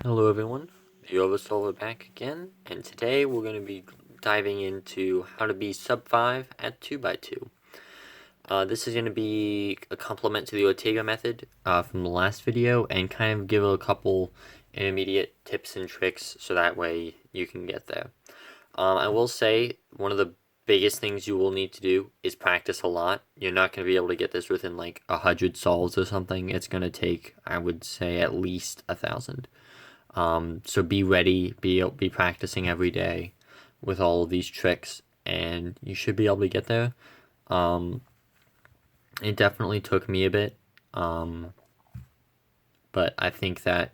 Hello everyone, the Oversolver back again, and today we're going to be diving into how to be sub-5 at 2x2. This is going to be a complement to the Ortega method from the last video, and kind of give a couple intermediate tips and tricks so that way you can get there. I will say, one of the biggest things you will need to do is practice a lot. You're not going to be able to get this within like 100 solves or something. It's going to take, I would say, at least 1,000. So be ready, be practicing every day with all of these tricks, and you should be able to get there. It definitely took me a bit, but I think that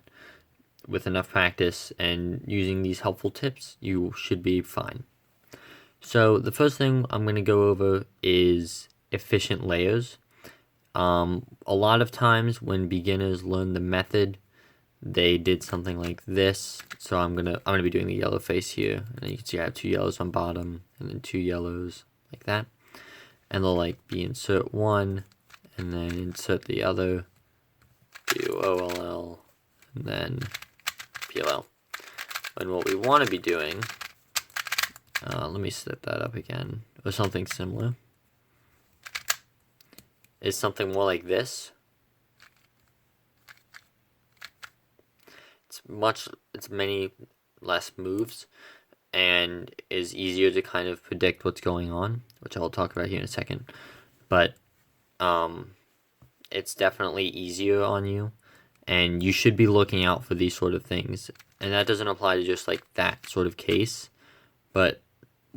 with enough practice and using these helpful tips, you should be fine. So the first thing I'm going to go over is efficient layers. A lot of times when beginners learn the method, they did something like this. So I'm gonna be doing the yellow face here, and you can see I have 2 yellows on bottom and then 2 yellows like that, and they'll like be insert one and then insert the other, do OLL and then PLL. And what we want to be doing, let me set that up again, or something similar, is something more like this. It's many less moves and is easier to kind of predict what's going on, which I'll talk about here in a second. But it's definitely easier on you, and you should be looking out for these sort of things. And that doesn't apply to just like that sort of case, but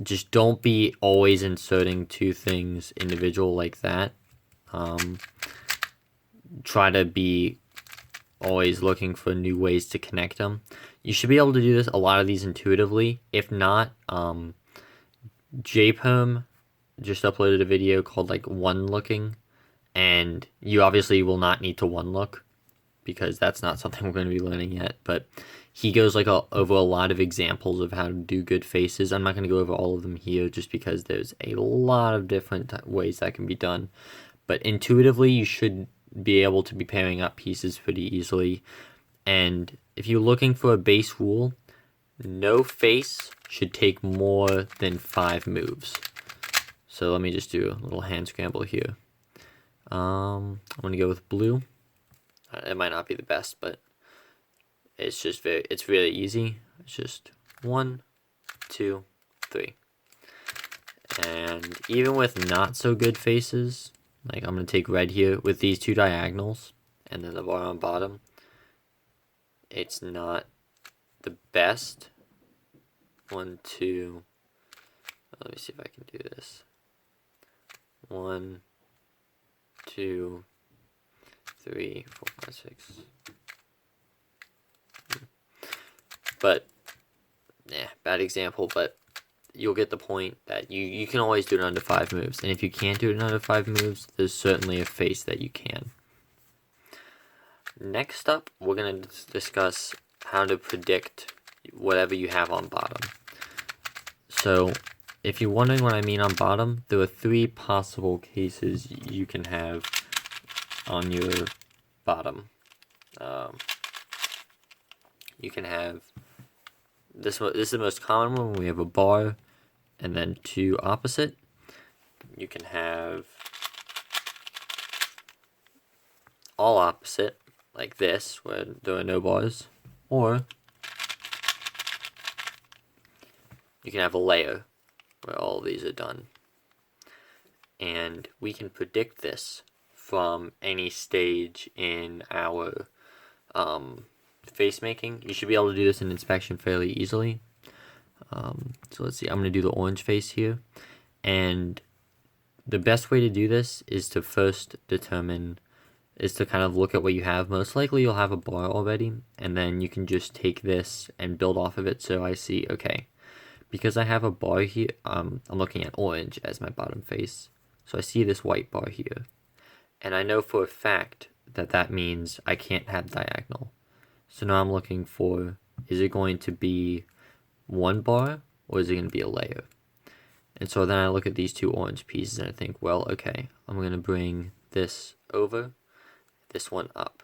just don't be always inserting 2 things individual like that. Try to be always looking for new ways to connect them. You should be able to do this, a lot of these intuitively. If not, JPerm just uploaded a video called like one looking, and you obviously will not need to one look because that's not something we're going to be learning yet, but he goes like over a lot of examples of how to do good faces. I'm not going to go over all of them here just because there's a lot of different ways that can be done, but intuitively you should be able to be pairing up pieces pretty easily. And if you're looking for a base rule, no face should take more than 5 moves. So let me just do a little hand scramble here. I'm gonna go with blue. It might not be the best, but it's really easy. It's just 1, 2, 3. And even with not so good faces, like I'm going to take red here with these 2 diagonals and then the bar on bottom, it's not the best. 1, 2, let me see if I can do this. 1, 2, 3, 4, 5, 6. But, yeah, bad example, but you'll get the point that you can always do it under 5 moves. And if you can't do it under 5 moves, there's certainly a face that you can. Next up, we're going to discuss how to predict whatever you have on bottom. So, if you're wondering what I mean on bottom, there are 3 possible cases you can have on your bottom. You can have this is the most common one. We have a bar and then 2 opposite. You can have all opposite, like this, where there are no bars, or you can have a layer where all these are done. And we can predict this from any stage in our face making. You should be able to do this in inspection fairly easily. So let's see, I'm going to do the orange face here, and the best way to do this is to first kind of look at what you have. Most likely you'll have a bar already, and then you can just take this and build off of it. So I see, okay, because I have a bar here, I'm looking at orange as my bottom face, so I see this white bar here, and I know for a fact that that means I can't have diagonal. So now I'm looking for, is it going to be 1 bar, or is it going to be a layer? And so then I look at these 2 orange pieces and I think, well, okay, I'm going to bring this over, this one up.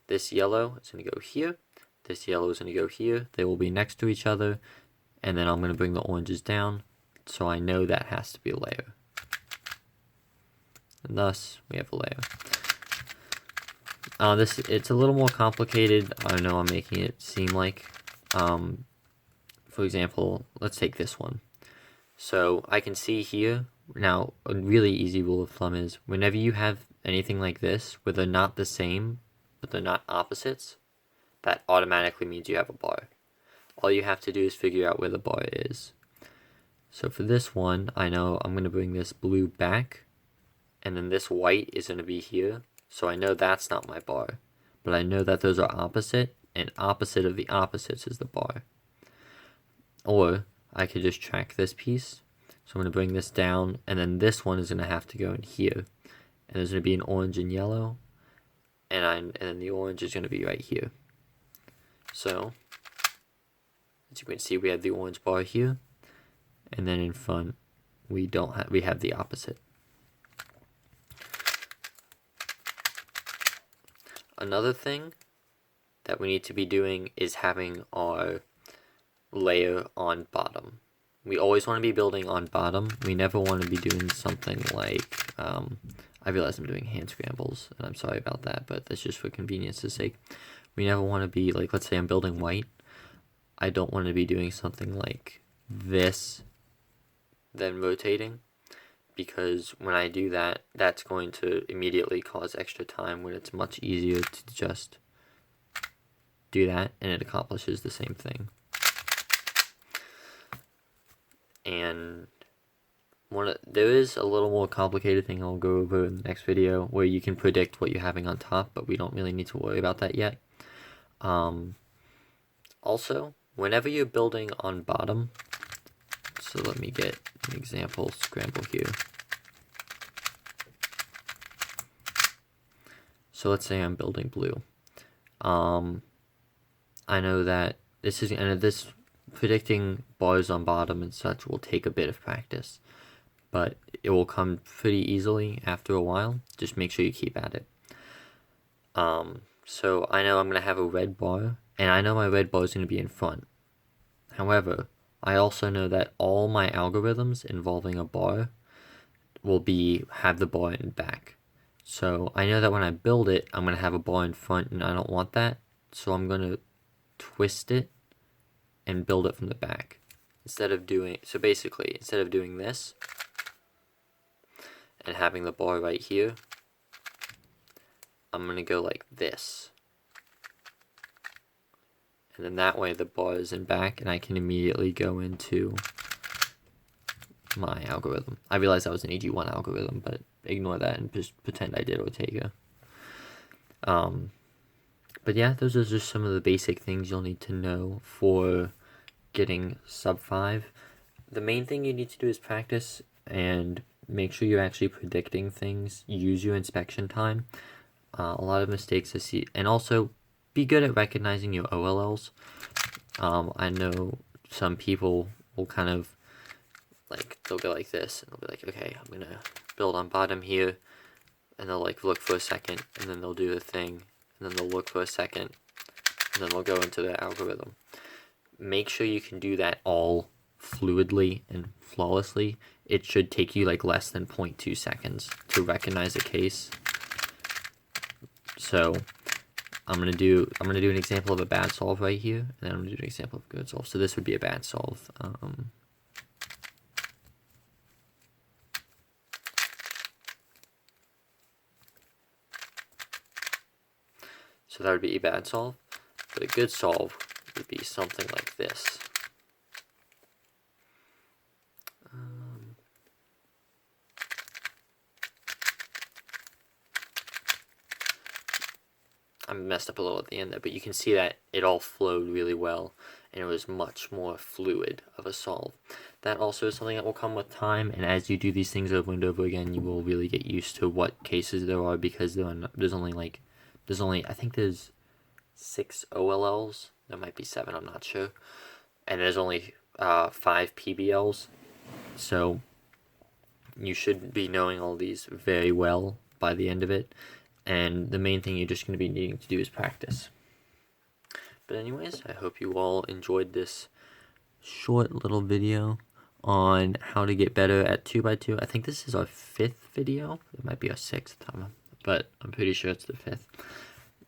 This yellow is going to go here, this yellow is going to go here. They will be next to each other, and then I'm going to bring the oranges down, so I know that has to be a layer. And thus, we have a layer. It's a little more complicated. I know I'm making it seem like. For example, let's take this one. So I can see here, now a really easy rule of thumb is whenever you have anything like this, where they're not the same, but they're not opposites, that automatically means you have a bar. All you have to do is figure out where the bar is. So for this one, I know I'm going to bring this blue back, and then this white is going to be here. So I know that's not my bar, but I know that those are opposite, and opposite of the opposites is the bar. Or I could just track this piece. So I'm going to bring this down, and then this one is going to have to go in here. And there's going to be an orange and yellow, and then the orange is going to be right here. So, as you can see, we have the orange bar here, and then in front, we have the opposite. Another thing that we need to be doing is having our layer on bottom. We always want to be building on bottom. We never want to be doing something like, I realize I'm doing hand scrambles, and I'm sorry about that, but that's just for convenience's sake. We never want to be, like, let's say I'm building white. I don't want to be doing something like this, then rotating, because when I do that, that's going to immediately cause extra time when it's much easier to just do that, and it accomplishes the same thing. And there is a little more complicated thing I'll go over in the next video where you can predict what you're having on top, but we don't really need to worry about that yet. Also, whenever you're building on bottom, so let me get an example scramble here. So let's say I'm building blue. I know that this predicting bars on bottom and such will take a bit of practice, but it will come pretty easily after a while. Just make sure you keep at it. So I know I'm going to have a red bar, and I know my red bar is going to be in front. However, I also know that all my algorithms involving a bar will have the bar in back. So I know that when I build it, I'm going to have a bar in front, and I don't want that. So I'm going to twist it and build it from the back. Instead of doing this and having the bar right here, I'm going to go like this. And then that way the bar is in back, and I can immediately go into my algorithm. I realized that was an AG1 algorithm, but ignore that and just pretend I did Ortega. But yeah, those are just some of the basic things you'll need to know for getting Sub-5. The main thing you need to do is practice and make sure you're actually predicting things. Use your inspection time. A lot of mistakes I see, and also be good at recognizing your OLLs. I know some people will kind of they'll go like this, and they'll be like, okay, I'm gonna build on bottom here, and they'll like look for a second, and then they'll do the thing, and then they'll look for a second, and then they'll go into the algorithm. Make sure you can do that all fluidly and flawlessly. It should take you like less than 0.2 seconds to recognize a case. So I'm gonna do an example of a bad solve right here, and then I'm gonna do an example of a good solve. So this would be a bad solve. So that would be a bad solve, but a good solve would be something like this. I messed up a little at the end there, but you can see that it all flowed really well, and it was much more fluid of a solve. That also is something that will come with time, and as you do these things over and over again, you will really get used to what cases there are, because there's only I think there's 6 OLLs. There might be 7, I'm not sure. And there's only 5 PBLs. So you should be knowing all these very well by the end of it. And the main thing you're just going to be needing to do is practice. But anyways, I hope you all enjoyed this short little video on how to get better at 2x2. I think this is our 5th video. It might be our 6th, but I'm pretty sure it's the 5th.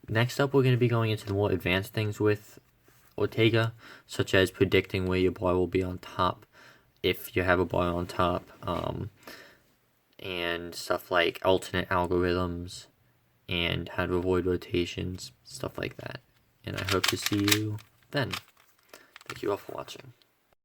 Next up, we're going to be going into the more advanced things with Ortega, such as predicting where your bar will be on top, if you have a bar on top, and stuff like alternate algorithms, and how to avoid rotations, stuff like that. And I hope to see you then. Thank you all for watching.